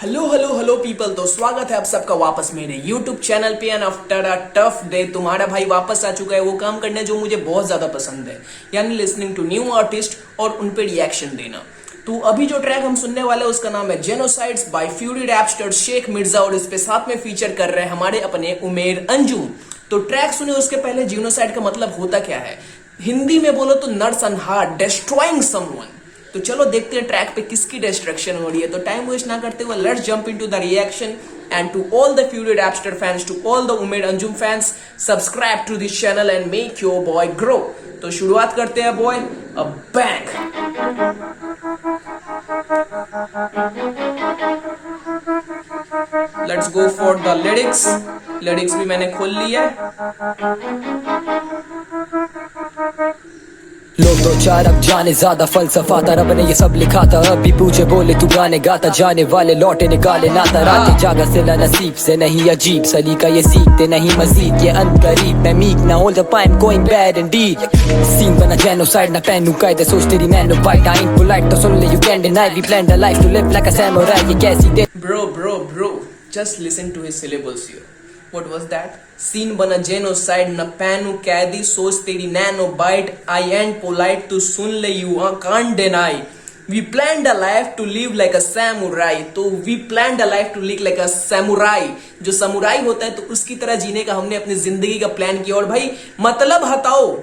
Hello hello hello people. तो स्वागत है आप सबका वापस मेरे YouTube चैनल पे। And after a tough day तुम्हारा भाई वापस आ चुका है वो काम करने जो मुझे बहुत ज्यादा पसंद है, यानी लिसनिंग टू न्यू आर्टिस्ट और उन पे रिएक्शन देना। तो अभी जो ट्रैक हम सुनने वाले हैं उसका नाम है genocides by Fury Rapstar Sheikh Mirza, और इस पे साथ में फीचर कर रहे हैं हमारे अपने उमेर अंजुम। तो ट्रैक सुने उसके पहले जीनोसाइड का मतलब होता क्या है, हिंदी में बोलो तो नरसंहार, डिस्ट्रॉइंग समवन। तो चलो देखते हैं ट्रैक पे किसकी डिस्ट्रक्शन हो रही है। तो टाइम वेस्ट ना करते हुए let's jump into the reaction. And to all the Fury Rapstar fans, to all the Umer Anjum fans, subscribe to this channel and make your boy grow. तो शुरुआत करते हैं boy, a bang. Let's go for the lyrics. Lyrics भी मैंने खोल लिया है। लोग दो चार अब जाने ज्यादा फलसफा था, रब ने ये सब लिखा था। अभी पूछे बोले तू गाने गाता, जाने वाले लौटे निकाले नाता। रातें जागा सिला नसीब से नहीं अजीब सलीका, ये सीखते नहीं मजीद ये अनकरीब। मैं मीक ना all the time going bad indeed. Scene बना जेनोसाइड ना पहनू कायदे, सोच तेरी nano bite I am polite तो सुन ले you can deny. We plan the life to live like a samurai, ये कैसी दे Bro, just listen to his syllables here. What was that? Scene बना जेनोसाइड न पैनु कैदी, सोच तेरी nano bite I and polite तो सुन ले you can't deny. We plan the life to live like a samurai. तो we plan the life to live like a samurai, जो समुराई होता है तो उसकी तरह जीने का हमने अपनी जिंदगी का प्लान किया। और भाई मतलब हटाओ,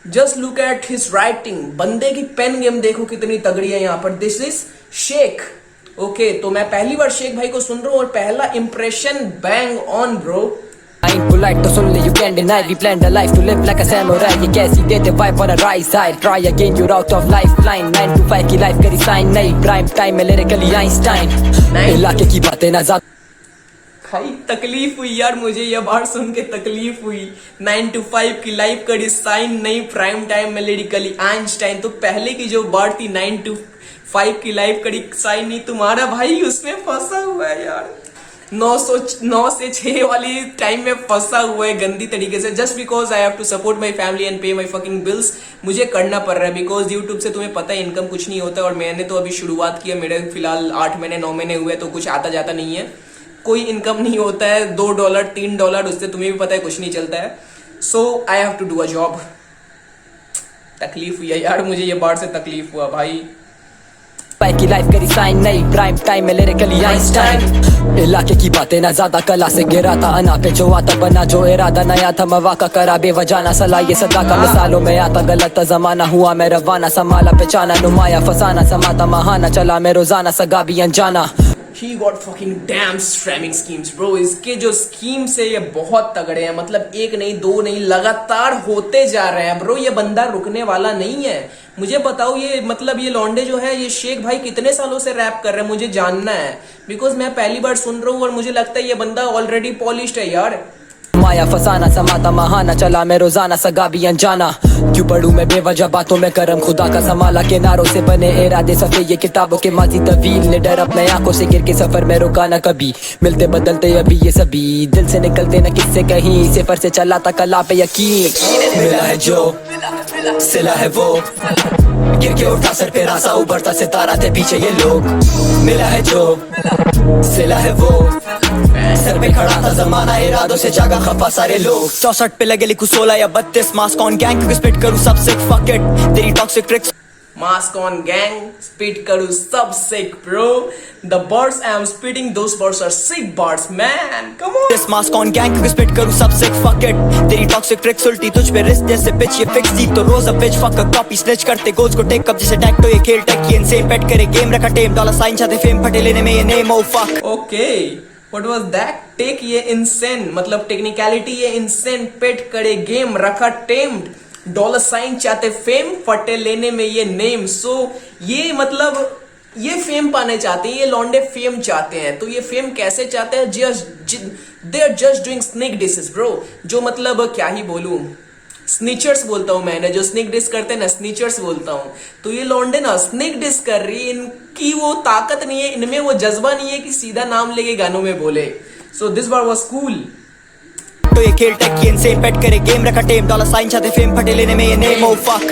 just look at his writing. बंदे की पेन गेम देखो कितनी तगड़ी है यहाँ पर। This is Sheikh. ओके, तो मैं पहली बार शेख भाई को सुन रहा हूँ और पहला impression bang on bro. I ain't polite तो सुन ले you can't deny. We planned a life to live like a samurai, ये कैसी देते vibe on the right side. Try again you're out of lifeline. 9 to 5 की life करी sign नहीं, prime time में लिरिकली आइंस्टाइन। इलाके की बातें ना ज्यादा भाई तकलीफ हुई यार, मुझे ये बार सुन के तकलीफ हुई। 9 to 5 की लाइफ करी साइन नहीं, प्राइम टाइम में लिरिकली आइंस्टाइन। तो पहले की जो बार थी 9 to 5 की लाइफ करी साइन नहीं, तुम्हारा भाई उसमें फंसा हुआ है यार। 9 से 6 वाली टाइम में फंसा हुआ है गंदी तरीके से, just because I have to support my family and pay my fucking bills. मुझे करना पड़ रहा है बिकॉज यूट्यूब से तुम्हें पता है इनकम कुछ नहीं होता, और मैंने तो अभी शुरुआत की है। मेरे फिलहाल 8 महीने 9 महीने हुए तो कुछ आता जाता नहीं है, कोई इनकम नहीं होता है। $2 $3 उससे तुम्हें भी पता है कुछ नहीं चलता है। So I have to do a job. तकलीफ हुई है यार, मुझे ये बार से तकलीफ हुआ भाई। की लाइफ करी साइन नहीं, प्राइम टाइम में लिरिकली आइंस्टाइन। इलाके की बातें ना ज्यादा कला से गिरा था, अना पे जो आता बना जो इरादा नया था। मवाका करा बेवजाना सलाह ये सदा का, मिसालों में आता गलत जमाना हुआ मैं रवाना। संभाला पहचाना नुमाया फसाना, समाता महाना चला मैं रोजाना सगा भी अनजाना। He got fucking damn stramming schemes bro। इसके जो स्कीम्स है ये बहुत तगड़े हैं, मतलब एक नहीं दो नहीं लगातार होते जा रहे हैं ब्रो। ये बंदा रुकने वाला नहीं है। मुझे बताओ ये मतलब ये लौंडे जो है ये शेख भाई कितने सालों से रैप कर रहे हैं, मुझे जानना है। बिकॉज मैं पहली बार सुन रहा हूँ और मुझे लगता है ये बंदा ऑलरेडी पॉलिश्ड है यार। माया फसाना समाता महाना चला मैं रोजाना सगा भी अनजाना। क्यों पढ़ूं मैं बेवजह बातों में करम खुदा का संभाला, किनारों से बने इरादे सफे ये किताबों के माजी तवील। ने डर अपने आंखों से गिर के सफर में रोका न कभी, मिलते बदलते अभी ये सभी दिल से निकलते न किससे कहीं। सिफर से चला था कला पे यकीन, मिला है जो सिला है वो, गिर के उठा सर पे रासा उभरता सितारा थे पीछे ये लोग। मिला है जो सिला है वो, सर पे खड़ा था जमाना इरादों से जागा खफा सारे लोग। 64 पे लगे लिखूं 16 या 32 मास्क ऑन गैंग क्योंकि स्पिट करूं सबसे फक इट तेरी toxic tricks. Mask on gang speed करूं सब sick bro। The bars I am spitting those bars are sick bars man, come on। This mask on gang क्योंकि spit करूं सब sick fuck it तेरी toxic tricks उल्टी तुझ पे risk जैसे पिच ये फिक्स दी तो रोज a pitch fuck copy snitch करते गोल्स को टेक अप जैसे टैग तो ये खेल टेक ये इनसेन पेट करे गेम रखा टेम डॉलर साइन चाहते फेम फटे लेने में ये name oh fuck. Okay, what was that? Take ये इनसेन मतलब टेक्निकलिटी ये इनसेन पेट करे गेम रखा टेम्ड डॉलर साइन चाहते फेम फटे लेने में ये नेम। सो ये मतलब ये फेम पाने चाहते हैं, ये लौंडे फेम चाहते हैं। तो ये फेम कैसे चाहते हैं? They are just doing snake dishes bro. जो मतलब क्या ही बोलूं, स्नीचर्स बोलता हूं मैंने, जो स्नेक डिश करते हैं ना स्नीचर्स बोलता हूं। तो ये लौंडे ना स्नेक डिश कर रही है, इनकी वो ताकत नहीं है, इनमें वो जज्बा नहीं है कि सीधा नाम लेके गानों में बोले। So this bar was cool. Photo ये खेल टेक ये इनसेन पेट करे गेम रखा टेम डॉलर साइन चाहते फेम फटे लेने में ये नेम ओ फक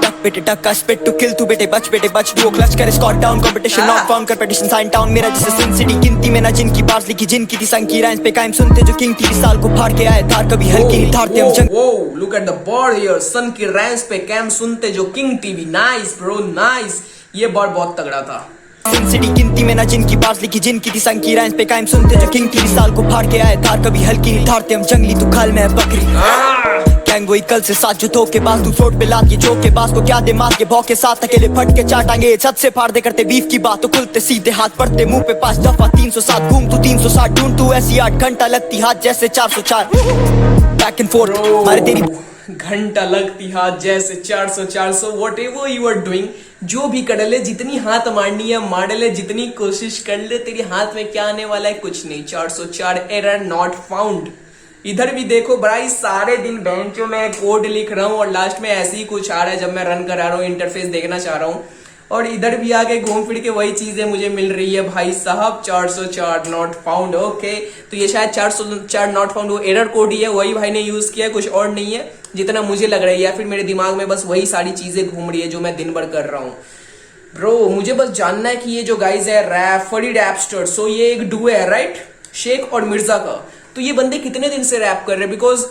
टक बेटे टक का स्पिट टू किल तू बेटे बच डुओ क्लच करे स्कॉट डाउन कंपटीशन नॉट फाउंड कर पेटिशन साइन टाउन मेरा जैसे सिन सिटी गिनती में ना जिनकी बार्स लिखी जिनकी थी संकी राइम्स पे कायम सुनते जो किंग थी साल को फाड़ के आए थार कभी हल्की नहीं थारते हम जंग look at the board here son की रैंस पे कैम सुनते जो king TV nice bro nice ये बोर्ड बहुत तगड़ा था सिन सिटी गिनती में ना जिनकी बार्स लिखी जिनकी थी संकी राइम्स पे कायम सुनते जो किंग थी साल को फाड़ के आए थार कभी हल्की नहीं थारते हम जंगली तू खाल में है बकरी गैंग वही कल से साथ जो धो के बाद तू फ्लोट पे लाद के जोक के बास को क्या दे मार के भौक के साथ अकेले फट के चाटांगे छत से फाड़ दे करते बीफ की बात तो खुलते सीधे हाथ पड़ते मुंह पे 5 दफा 307 घूम तू 360 ढूंढ तू ऐसी 8 घंटा लगती हाथ जैसे 404 बैक एंड फोर्थ मारे तेरी घंटा लगती हाथ जैसे 400 whatever you are doing जो भी कर ले जितनी हाथ मारनी है मार ले जितनी कोशिश कर ले तेरे हाथ में क्या आने वाला है कुछ नहीं 404 एरर नॉट फाउंड इधर भी देखो भाई सारे दिन बेंचों में कोड लिख रहा हूँ और लास्ट में ऐसे ही कुछ आ रहा है जब मैं रन करा रहा हूँ इंटरफेस देखना चाह रहा हूँ और इधर भी आके घूम फिर के वही चीजें मुझे मिल रही है भाई साहब 404 नॉट फाउंड ओके तो ये शायद 404 नॉट फाउंड वो एरर कोड ही है वही भाई ने यूज किया कुछ और नहीं है जितना मुझे लग रहा है या फिर मेरे दिमाग में बस वही सारी चीजें घूम रही है जो मैं दिन भर कर रहा हूँ ब्रो मुझे बस जानना है कि ये जो गाइज है रैप फरीड एप्स्टर सो ये एक डुओ है राइट शेख और मिर्जा का तो ये बंदे कितने दिन से रैप कर रहे हैं because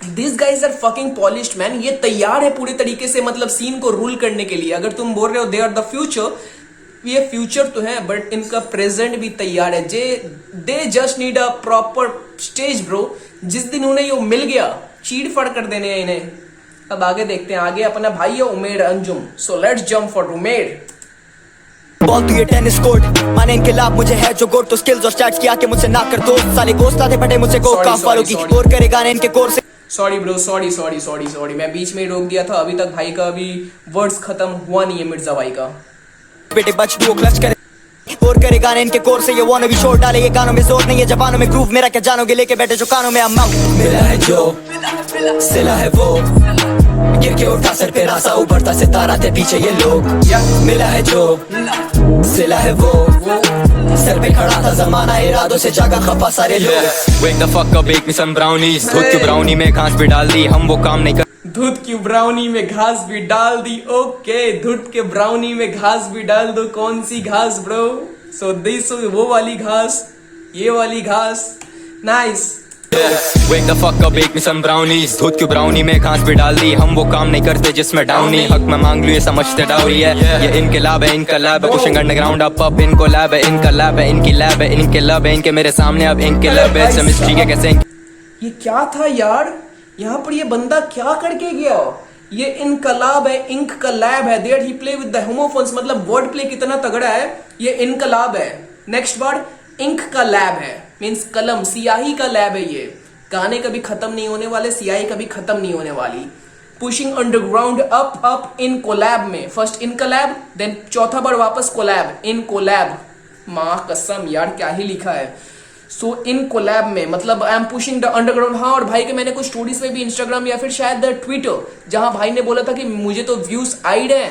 this guys are fucking polished man ये तैयार है पूरे तरीके से मतलब सीन को रूल करने के लिए अगर तुम बोल रहे हो दे आर द फ्यूचर ये फ्यूचर तो है बट इनका प्रेजेंट भी तैयार है they just need a proper stage bro जिस दिन उन्हें ये मिल गया चीड़ फड़ कर देने हैं इन्हें अब आगे देखते हैं आगे अपना भाई है Umer Anjum so let's jump for Umer ball तू ये टेनिस कोर्ट माने इनके लाभ मुझे है जो गोट तो स्किल्स और स्टैट्स किया के मुझसे ना कर दो साले गोश्त आते पटे मुझसे गो काम फॉलो की और करेगा ने इनके कोर्स सॉरी ब्रो सॉरी मैं बीच में ही रोक दिया था अभी तक भाई का अभी वर्ड्स खत्म हुआ नहीं है मिर्जा भाई का बेटे बच डुओ क्लच करे और करेगा ने इनके कोर्स से ये वाना भी शोर डाले ये गानों में जोर नहीं है जबानों में ग्रूव मेरा क्या जानोगे लेके बैठे जो कानों में अम्मा मिला है जो सिला है वो गिर के उठा सर पे रासा उभरता सितारा थे पीछे ये लोग मिला है जो सिला है वो सर पे खड़ा था जमाना इरादों से जागा खफा सारे लोग Wake the fuck up, bake me some brownies दूध की ब्राउनी में घास भी डाल दी हम वो काम नहीं कर दूध की ब्राउनी में घास भी डाल दी ओके दूध के ब्राउनी में घास भी डाल दो कौन सी घास ब्रो सो दिस वो वाली घास ये वाली घास nice Wake the fuck up, bake me some brownies दूध की ब्राउनी में घास भी डाल दी हम वो काम नहीं करते जिसमें डाउनी हक में मांग लूं ये समझते डाउरी है ये इनके लैब है इनका लैब है पुशिंग अंडरग्राउंड अप इनको लैब है इनका लैब है इनकी लैब है इनके लैब है इनके मेरे सामने अब इनके लैब है सेमिस्ट्री के कैसे ये क्या था यार यहाँ पर ये बंदा क्या करके गया ये इनकलाब है इंक का लैब है there he play with the homophones मतलब वर्ड प्ले कितना तगड़ा है ये इनकलाब है नेक्स्ट वर्ड इंक का लैब है मींस कलम सियाही का लैब है ये गाने कभी खत्म नहीं होने वाले सियाही कभी खत्म नहीं होने वाली pushing underground up in collab में फर्स्ट इन कोलैब देन चौथा बार वापस कोलैब इन कोलैब माँ कसम यार क्या ही लिखा है सो इन कोलैब में मतलब I am pushing the underground हाँ और भाई के मैंने कुछ स्टोरीज में भी इंस्टाग्राम या फिर शायद ट्विटर जहां भाई ने बोला था कि मुझे तो व्यूज आइड है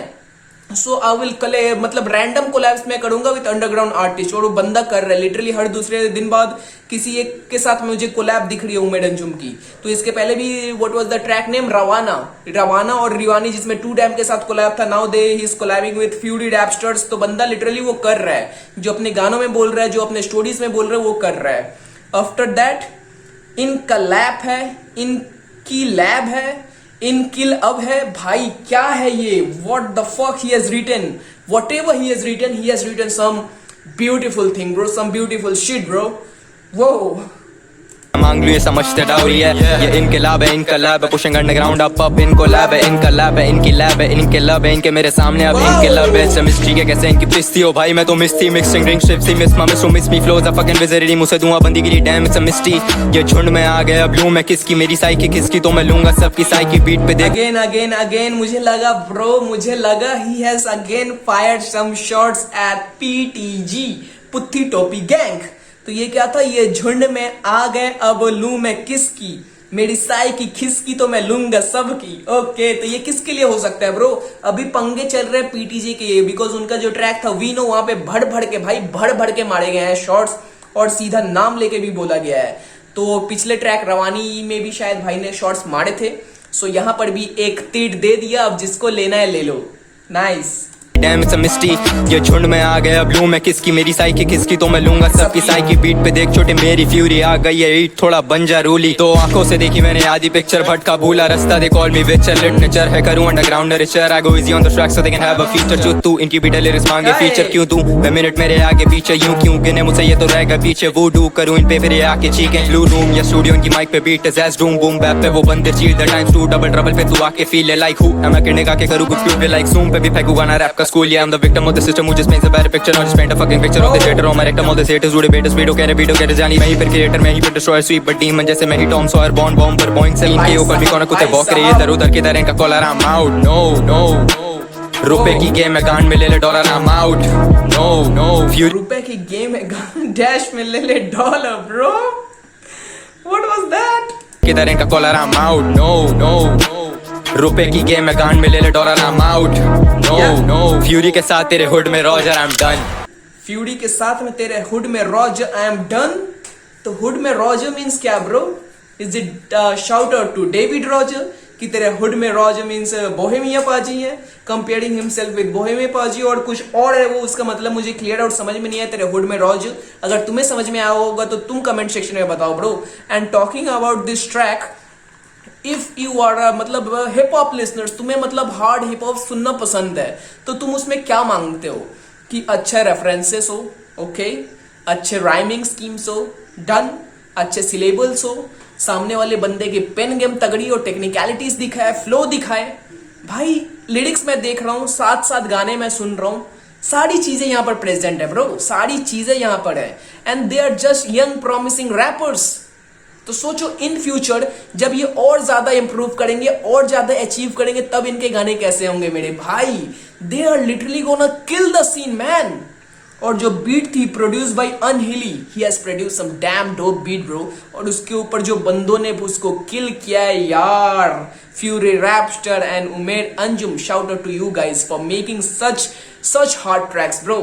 सो आई विल कले मतलब रैंडम कोलैब्स में करूंगा विद अंडरग्राउंड आर्टिस्ट और वो बंदा कर रहा है लिटरली हर दूसरे दिन बाद किसी एक के साथ मुझे कोलैब दिख रही है उमेर अंजुम की तो इसके पहले भी what was the track name रवाना और रिवानी जिसमें 2 डैम के साथ कोलैब था now they he is collabing with Fury Rapstars तो बंदा लिटरली वो कर रहा है जो अपने गानों में बोल रहा है जो अपने स्टोरीज में बोल रहा है वो कर रहा है आफ्टर दैट इनका लैब है इनकी लैब है इन किल अब है भाई क्या है ये what the fuck he has written whatever he has written some beautiful thing bro some beautiful shit bro वो मांग लूं ये समझते डाउरी है ये इनके लैब है इनका लैब है पुशिंग अंडरग्राउंड अप इनको लैब है इनका लैब है इनकी लैब है इनके लैब है इनके मेरे सामने अब इनके लैब है सेमिस्ट्री के कैसे इनकी पिस्ती हो भाई मैं तो मिस्टी मिक्सिंग ड्रिंक शिप्सी मिस मा miss miss me flows a fucking विजरी मुझसे दूंगा बंदी गिरी डैम इट्स अ मिस्टी ये झुंड में आ गया अब लूं मैं किसकी मेरी साइकी किसकी तो मैं लूंगा सबकी साइकी बीट पे देख अगेन मुझे लगा he has again fired some shots at PTG Putti Topi gang तो ये क्या था ये झुंड में आ गए अब लूं मैं किसकी मेरी साई की खिसकी तो मैं लूंगा सबकी ओके तो ये किसके लिए हो सकता है ब्रो अभी पंगे चल रहे हैं पीटीजे के लिए बिकॉज उनका जो ट्रैक था वी नो वहां पे भड़ भड़ के मारे गए हैं शॉट्स और सीधा नाम लेके भी बोला गया है तो पिछले ट्रैक रवानी में भी शायद भाई ने शॉट्स मारे थे, सो यहाँ पर भी एक तीर दे दिया, अब जिसको लेना है ले लो। Nice. Damn it's a mystery, ये झुंड में आ गया ब्लू मैं किसकी, मेरी साइकी किसकी, तो मैं लूंगा सबकी साइकी। बीट पे देख छोटे मेरी फ्यूरी आ गई है ईट, थोड़ा बन जा रूली। तो आंखों से देखी मैंने आधी पिक्चर, भटका भूला रास्ता, दे कॉल मी विचर। लिटरेचर है करूं underground richer, I go easy on the track so they can have a feature. जो तू इनकी बीट लिरिक्स मांगे फीचर, क्यों तू मैं मिनट मेरे आगे पीछे यूं क्यों गिने मुझसे ये तो रहेगा पीछे। वो डू करूं इन पे फिर आके चीखें ब्लू रूम या स्टूडियो इनकी माइक पे beat is as doom boom bap पे वो बंदे chill the times to double trouble पे तू आके फील लाइक हूं मैं किडने का के करूं कुछ भी लाइक सूम पे भी फेंकूंगा ना रैप का स्कूल। या I am the victim of the system who just paints a better picture, not just paint a fucking picture of the theater on my rectum, all the haters who debate us, beat okay, beat okay, जानी मैं ही फिर creator, मैं ही फिर destroyer, SVEEP but demon जैसे मैं ही Tom Sawyer, bond bomb पर Boeing selling के ऊपर भी कौन कुत्ते वॉक रही है इधर उधर की तरह का collar, I am out. No no रुपए की गेम में गांड में ले ले dollar, I am out. No no fury रुपए की गेम है, डैश में ले ले dollar bro, what was that? की तरह का collar, I am out. No no रुपए की गेम में गांड में ले ले dollar, I am out. No no fury के साथ तेरे हुड में Roger, I am done. Fury के साथ में तेरे हुड में रॉजर, आई एम डन। तो हुड में रॉजर मींस क्या bro? Is it shout out to David Roger कि तेरे हुड में रॉजर मींस बोहेमिया पाजी है, कंपेयरिंग हिमसेल्फ विद बोहेमिया पाजी, और कुछ और है वो, उसका मतलब मुझे क्लियर आउट समझ में नहीं है तेरे हुड में रॉजर। अगर तुम्हें समझ में आया होगा तो तुम कमेंट सेक्शन में बताओ bro. And talking about this track, if you are मतलब हिप हॉप लिसनर्स, तुम्हें मतलब हार्ड हिप हॉप सुनना पसंद है, तो तुम उसमें क्या मांगते हो कि अच्छे रेफरेंसेस हो, ओके, अच्छे राइमिंग स्कीम्स हो, डन, अच्छे सिलेबल्स हो, सामने वाले बंदे की पेन गेम तगड़ी और टेक्निकलिटीज दिखाए, फ्लो दिखाए। भाई लिरिक्स मैं देख रहा हूँ, साथ साथ गाने मैं सुन रहा हूँ, सारी चीजें यहाँ पर प्रेजेंट है ब्रो, सारी चीजें यहाँ पर है। And they are just young promising rappers. तो सोचो इन फ्यूचर जब ये और ज्यादा इंप्रूव करेंगे और ज्यादा अचीव करेंगे, तब इनके गाने कैसे होंगे मेरे भाई। They are literally gonna kill the scene man. और जो बीट थी प्रोड्यूस बाय अनहिली, he has produce some damn dope beat bro, और उसके ऊपर जो बंदों ने उसको किल किया है यार, Fury Rapstar and Umer Anjum, shout out to you guys for making such hard tracks bro.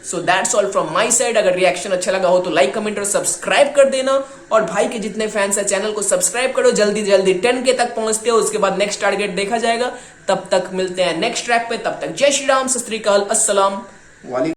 So that's all from my side. अगर रिएक्शन अच्छा लगा हो तो लाइक कमेंट और सब्सक्राइब कर देना, और भाई के जितने फैंस है चैनल को सब्सक्राइब करो, जल्दी जल्दी 10K तक पहुंचते हो, उसके बाद नेक्स्ट टारगेट देखा जाएगा। तब तक मिलते हैं नेक्स्ट ट्रैक पे, तब तक जय श्री राम, सत श्री अकाल, अस्सलाम वालेकुम।